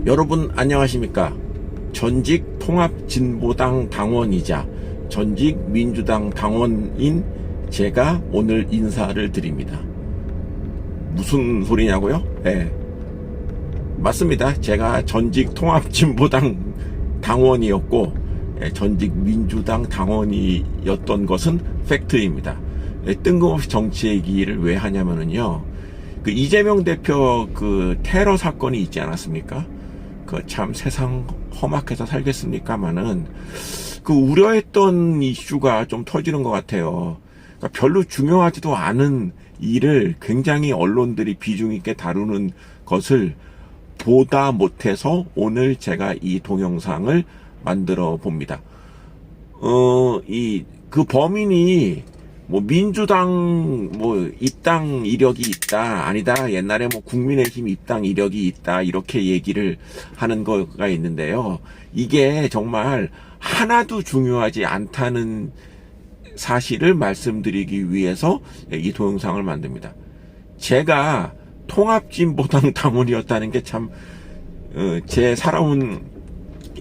여러분 안녕하십니까? 전직 통합진보당 당원이자 전직 민주당 당원인 제가 오늘 인사를 드립니다. 무슨 소리냐고요? 네, 맞습니다. 제가 전직 통합진보당 당원이었고 전직 민주당 당원이었던 것은 팩트입니다. 뜬금없이 정치 얘기를 왜 하냐면은요, 그 이재명 대표 그 테러 사건이 있지 않았습니까? 그 참 세상 험악해서 살겠습니까마는 그 우려했던 이슈가 좀 터지는 것 같아요. 그러니까 별로 중요하지도 않은 일을 굉장히 언론들이 비중 있게 다루는 것을 보다 못해서 오늘 제가 이 동영상을 만들어 봅니다. 그 범인이 뭐 민주당 뭐 입당 이력이 있다, 아니다, 옛날에 뭐 국민의힘 입당 이력이 있다, 이렇게 얘기를 하는 거가 있는데요. 이게 정말 하나도 중요하지 않다는 사실을 말씀드리기 위해서 이 동영상을 만듭니다. 제가 통합진보당 당원이었다는 게 참 제 살아온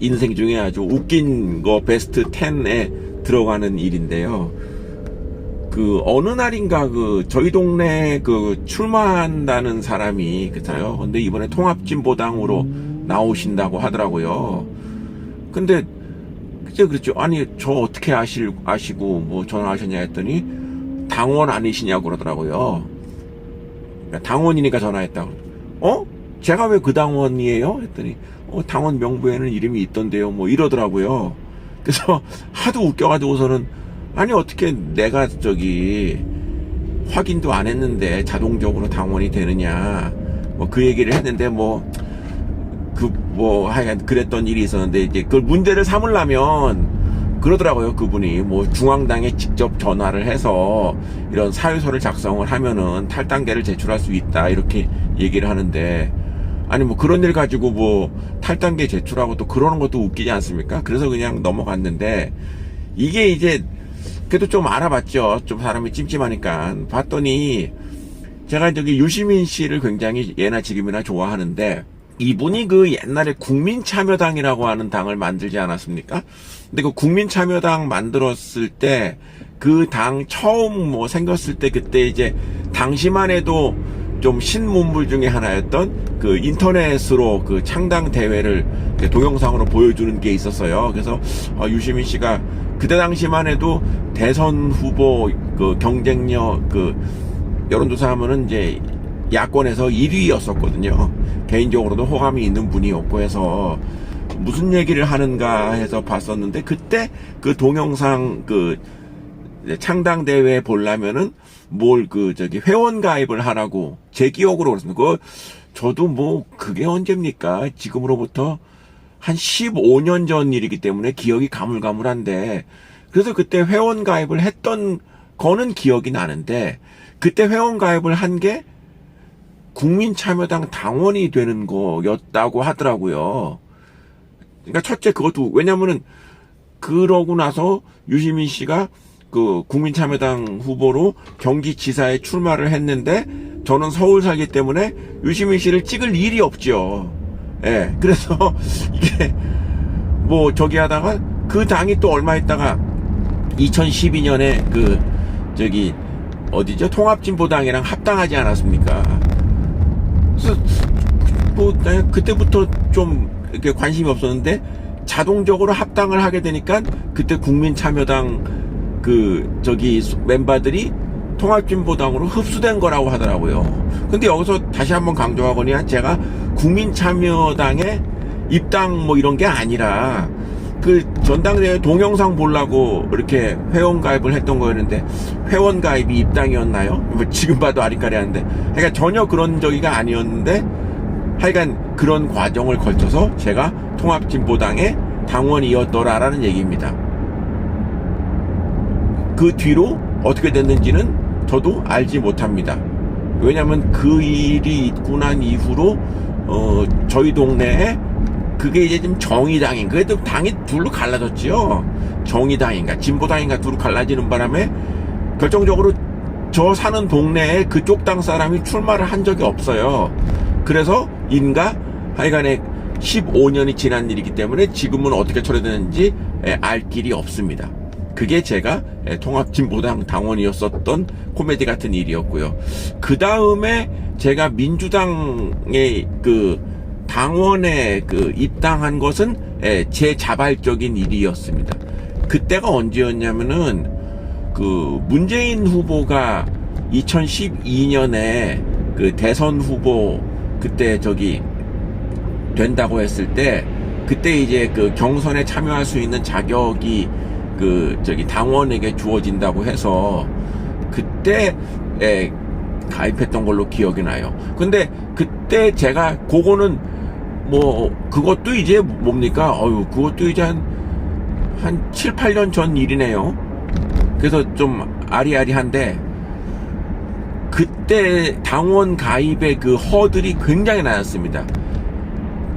인생 중에 아주 웃긴 거 베스트 10에 들어가는 일인데요. 그 어느 날인가 그 저희 동네 그 출마한다는 사람이 그렇잖아요. 근데 이번에 통합진보당으로 나오신다고 하더라고요. 근데 그때 그랬죠. 아니 저 어떻게 아시고 뭐 전화하셨냐 했더니 당원 아니시냐고 그러더라고요. 그러니까 당원이니까 전화했다고. 제가 왜 그 당원이에요? 했더니 당원 명부에는 이름이 있던데요. 뭐 이러더라고요. 그래서 하도 웃겨가지고서는 아니 어떻게 내가 저기 확인도 안 했는데 자동적으로 당원이 되느냐 뭐 그 얘기를 했는데 하여간 그랬던 일이 있었는데 이제 그걸 문제를 삼으려면 그러더라고요. 그분이 뭐 중앙당에 직접 전화를 해서 이런 사유서를 작성을 하면은 탈당계를 제출할 수 있다 이렇게 얘기를 하는데, 아니 뭐 그런 일 가지고 뭐 탈당계 제출하고 또 그러는 것도 웃기지 않습니까? 그래서 그냥 넘어갔는데, 이게 이제 그래도 좀 알아봤죠. 좀 사람이 찜찜하니까. 봤더니 제가 저기 유시민 씨를 굉장히 예나 지금이나 좋아하는데, 이분이 그 옛날에 국민참여당이라고 하는 당을 만들지 않았습니까? 근데 그 국민참여당 만들었을 때 그 당 처음 뭐 생겼을 때 그때 이제 당시만 해도 좀 신문물 중에 하나였던 그 인터넷으로 그 창당 대회를 동영상으로 보여주는 게 있었어요. 그래서 유시민 씨가 그때 당시만 해도 대선 후보 그 경쟁력 그 여론조사 하면은 이제 야권에서 1위였었거든요. 개인적으로도 호감이 있는 분이었고 해서 무슨 얘기를 하는가 해서 봤었는데, 그때 그 동영상 그 창당대회 보려면은 회원 가입을 하라고 제 기억으로 그렇습니다. 저도 뭐 그게 언제입니까? 지금으로부터 한 15년 전 일이기 때문에 기억이 가물가물한데, 그래서 그때 회원 가입을 했던 거는 기억이 나는데, 그때 회원 가입을 한 게 국민참여당 당원이 되는 거였다고 하더라고요. 그러니까 첫째 그것도, 왜냐면은 그러고 나서 유시민 씨가 그 국민참여당 후보로 경기지사에 출마를 했는데, 저는 서울 살기 때문에 유시민 씨를 찍을 일이 없죠. 예, 그래서 이게 뭐 저기 하다가 그 당이 또 얼마 있다가 2012년에 그 저기 어디죠? 통합진보당이랑 합당하지 않았습니까? 그래서 뭐 그때부터 좀 이렇게 관심이 없었는데, 자동적으로 합당을 하게 되니까 그때 국민참여당 그 저기 멤버들이 통합진보당으로 흡수된 거라고 하더라고요. 근데 여기서 다시 한번 강조하거니, 제가 국민참여당에 입당 뭐 이런 게 아니라 그 전당대회 동영상 보려고 이렇게 회원가입을 했던 거였는데, 회원가입이 입당이었나요? 뭐 지금 봐도 아리까리한데, 그러니까 전혀 그런 저기가 아니었는데, 하여간 그런 과정을 거쳐서 제가 통합진보당의 당원이었더라라는 얘기입니다. 그 뒤로 어떻게 됐는지는 저도 알지 못합니다. 왜냐면 그 일이 있고 난 이후로 저희 동네에 그게 이제 좀 정의당인, 그래도 당이 둘로 갈라졌지요. 정의당인가 진보당인가 둘로 갈라지는 바람에 결정적으로 저 사는 동네에 그쪽 당 사람이 출마를 한 적이 없어요. 그래서 하여간에 15년이 지난 일이기 때문에 지금은 어떻게 처리되는지 알 길이 없습니다. 그게 제가 통합진보당 당원이었었던 코미디 같은 일이었고요. 그 다음에 제가 민주당의 그 당원에 그 입당한 것은 제 자발적인 일이었습니다. 그때가 언제였냐면은 그 문재인 후보가 2012년에 그 대선 후보 그때 저기 된다고 했을 때 그때 이제 그 경선에 참여할 수 있는 자격이 그 저기 당원에게 주어진다고 해서 그때 가입했던 걸로 기억이 나요. 근데 그때 제가 그거는 뭐 그것도 이제 뭡니까? 그것도 이제 한 7, 8년 전 일이네요. 그래서 좀 아리아리한데 그때 당원 가입의 그 허들이 굉장히 낮았습니다.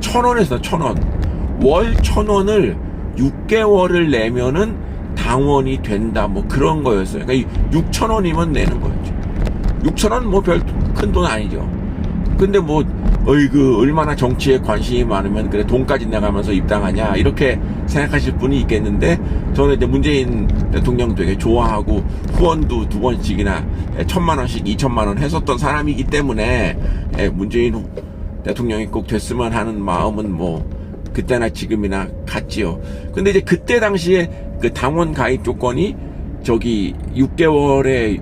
1,000원에서 1,000원. 월 1,000원을 6개월을 내면은 당원이 된다. 뭐 그런 거였어요. 그러니까 6,000원이면 내는 거였죠. 6,000원 뭐 별 큰 돈 아니죠. 근데 뭐 얼마나 정치에 관심이 많으면 그래 돈까지 내가면서 입당하냐 이렇게 생각하실 분이 있겠는데 저는 이제 문재인 대통령 되게 좋아하고 후원도 2번씩이나 1,000만원씩 2,000만원 했었던 사람이기 때문에 문재인 대통령이 꼭 됐으면 하는 마음은 뭐 그때나 지금이나 같지요. 근데 이제 그때 당시에 그 당원 가입 조건이 저기 6개월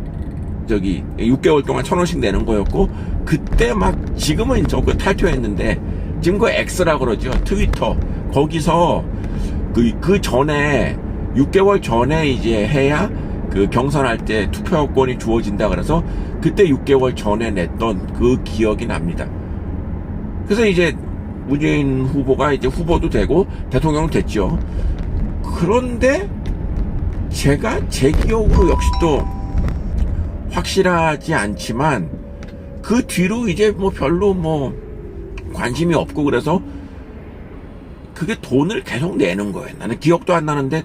동안 1,000원씩 내는 거였고 그때 막 지금은 저거 탈퇴했는데 지금 그 X라 그러죠. 트위터 거기서 그 전에 6개월 전에 이제 해야 그 경선할 때 투표권이 주어진다 그래서 그때 6개월 전에 냈던 그 기억이 납니다. 그래서 이제 문재인 후보가 이제 후보도 되고 대통령도 됐죠. 그런데 제가 제 기억으로 역시 또 확실하지 않지만 그 뒤로 이제 뭐 별로 뭐 관심이 없고 그래서 그게 돈을 계속 내는 거예요. 나는 기억도 안 나는데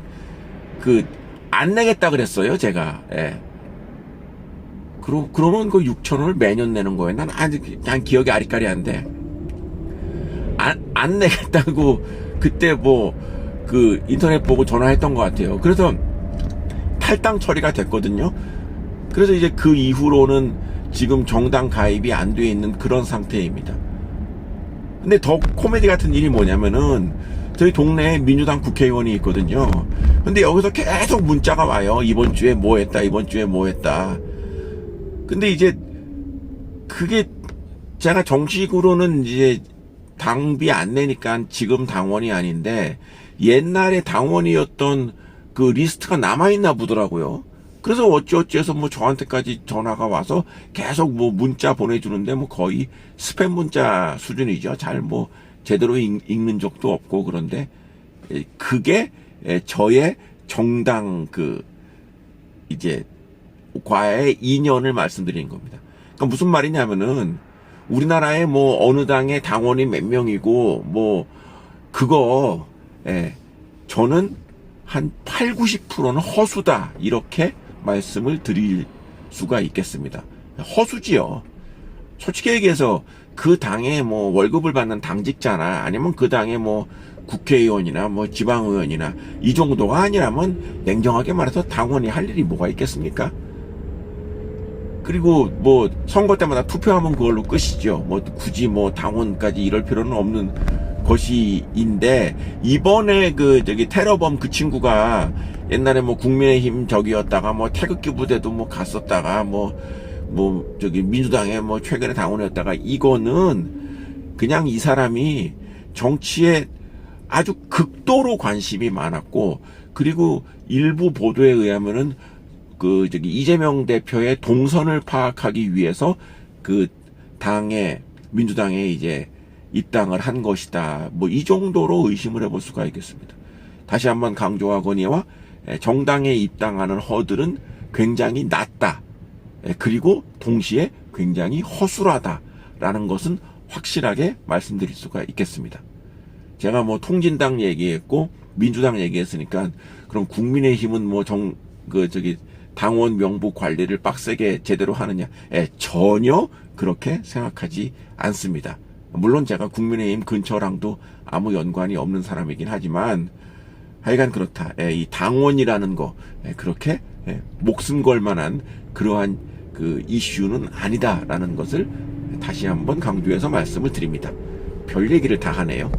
안 내겠다 그랬어요, 제가. 그러면 그 6,000원을 매년 내는 거예요. 난 아직 그냥 기억이 아리까리한데 안 내겠다고 그때 뭐 인터넷 보고 전화했던 것 같아요. 그래서 탈당 처리가 됐거든요. 그래서 이제 그 이후로는 지금 정당 가입이 안 돼 있는 그런 상태입니다. 근데 더 코미디 같은 일이 뭐냐면은 저희 동네에 민주당 국회의원이 있거든요. 근데 여기서 계속 문자가 와요. 이번 주에 뭐 했다, 이번 주에 뭐 했다. 근데 이제 그게 제가 정식으로는 이제 당비 안 내니까 지금 당원이 아닌데 옛날에 당원이었던 그 리스트가 남아있나 보더라고요. 그래서 어찌어찌해서 뭐 저한테까지 전화가 와서 계속 뭐 문자 보내주는데 뭐 거의 스팸 문자 수준이죠. 잘 뭐 제대로 읽는 적도 없고 그런데 그게 저의 정당 이제 과의 인연을 말씀드리는 겁니다. 그러니까 무슨 말이냐면은 우리나라에 뭐 어느 당의 당원이 몇 명이고 뭐 그거 저는 한 8, 90%는 허수다 이렇게 말씀을 드릴 수가 있겠습니다. 허수지요. 솔직히 얘기해서 그 당에 뭐 월급을 받는 당직자나 아니면 그 당의 뭐 국회의원이나 뭐 지방의원이나 이 정도가 아니라면 냉정하게 말해서 당원이 할 일이 뭐가 있겠습니까? 그리고 뭐 선거 때마다 투표하면 그걸로 끝이죠. 뭐 굳이 뭐 당원까지 이럴 필요는 없는 것인데 이번에 테러범 그 친구가 옛날에 뭐 국민의힘 적이었다가 뭐 태극기 부대도 뭐 갔었다가 민주당에 뭐 최근에 당원이었다가 이거는 그냥 이 사람이 정치에 아주 극도로 관심이 많았고 그리고 일부 보도에 의하면은 이재명 대표의 동선을 파악하기 위해서 민주당에 이제 입당을 한 것이다. 뭐 이 정도로 의심을 해볼 수가 있겠습니다. 다시 한번 강조하거니와 정당에 입당하는 허들은 굉장히 낮다. 그리고 동시에 굉장히 허술하다라는 것은 확실하게 말씀드릴 수가 있겠습니다. 제가 뭐 통진당 얘기했고 민주당 얘기했으니까 그럼 국민의힘은 뭐 당원 명부 관리를 빡세게 제대로 하느냐? 전혀 그렇게 생각하지 않습니다. 물론 제가 국민의힘 근처랑도 아무 연관이 없는 사람이긴 하지만 하여간 그렇다. 이 당원이라는 거 그렇게 목숨 걸 만한 그러한 그 이슈는 아니다라는 것을 다시 한번 강조해서 말씀을 드립니다. 별 얘기를 다 하네요.